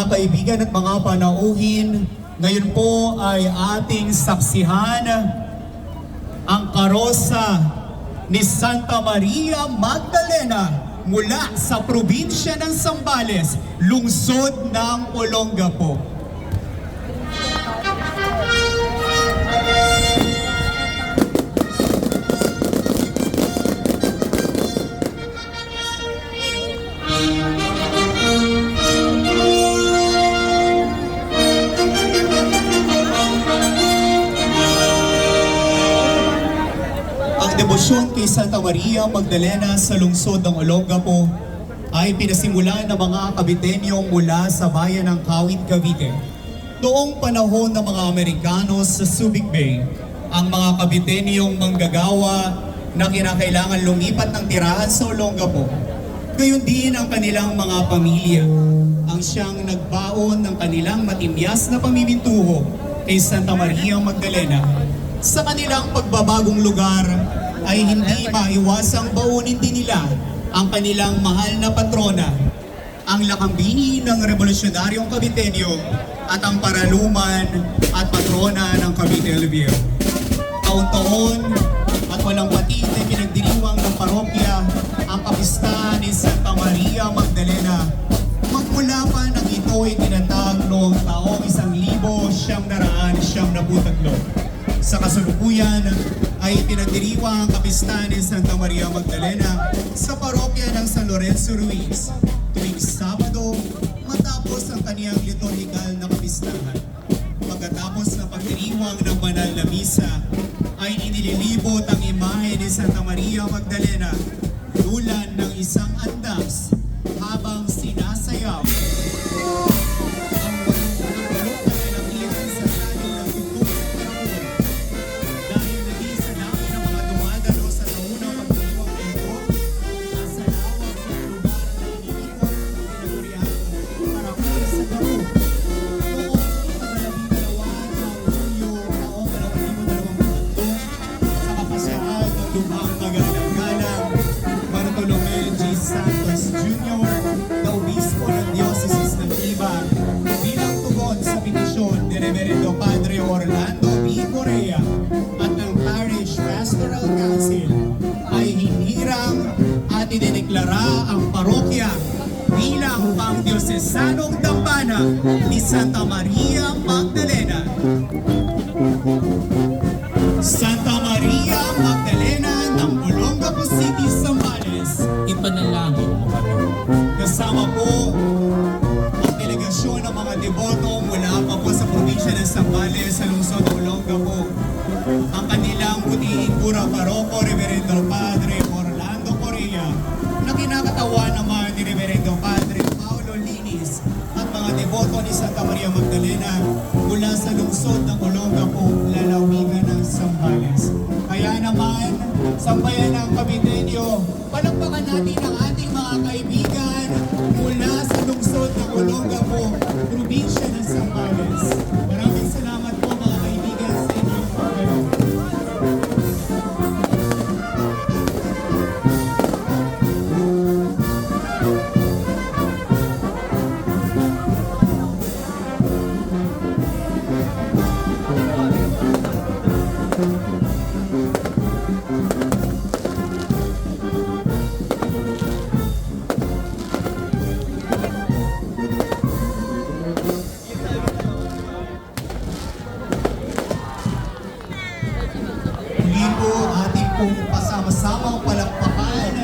kaibigan at mga panauhin, ngayon po ay ating saksihan ang karosa ni Santa Maria Magdalena mula sa probinsya ng Zambales, lungsod ng Olongapo. Debosyon kay Santa Maria Magdalena sa lungsod ng Olongapo ay pinasimulan ng mga Caviteño mula sa bayan ng Kawit, Cavite. Noong panahon ng mga Amerikano sa Subic Bay, ang mga Caviteñong manggagawa na kinakailangan lumipat ng tirahan sa Olongapo. Gayon din ang kanilang mga pamilya ang siyang nagbaon ng kanilang matimyas na pamimintuho kay Santa Maria Magdalena. Sa kanilang pagbabagong lugar, ay hindi maiwasang baunin din nila ang kanilang mahal na patrona, ang lakambini ng revolusyonaryong Caviteño at ang paraluman at patrona ng Cavite Alveo. Taon-taon at walang patid ay pinagdiriwang ng parokya ang kapistahan ni Santa Maria Magdalena. Magmula pa nang ito ay tinatag noong taong 1993. Sa kasalukuyan ay pinagdiriwang ang kapistahan ni Santa Maria Magdalena sa parokya ng San Lorenzo Ruiz tuwing Sabado matapos ang kaniyang liturhikal na kapistahan. Pagkatapos ng pagdiriwang ng banal na misa ay inililibot ang imahe ni Santa Maria Magdalena dulan ng isang andas habang sinasayaw Santos Jr., na obispo ng Diocese ng Iba, bilang tugon sa petisyon ni Reverendo Padre Orlando B. Correa at ng Parish Pastoral Council, ay hinirang at idineklara ang parokya bilang pang-diocesanong dambana ni Santa Maria Magdalena. Santa Maria Magdalena ng Olongapo City, Zambales, ipanalangin mo kami. Kasama po ang delegasyon ng mga deboto mula pa po sa probinsya ng Zambales sa lungsod ng Olongapo. Ang kanilang butihing pura paroko, Reverendo Padre Orlando Correa, na kinakatawan naman ni Reverendo Padre Paulo Linis at mga deboto ni Santa Maria Magdalena mula sa lungsod ng Olongapo, lalawigan ng Zambales. Kaya naman, sambayan ng Caviteño, palakpakan natin ang ating mga kaibigan mula sa lungsod ng Olongapo, probinsya ng Zambales. Maraming salamat po mga kaibigan sa inyong pagdalo. Ating pong pasama-samang palakpakan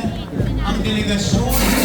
ang delegasyon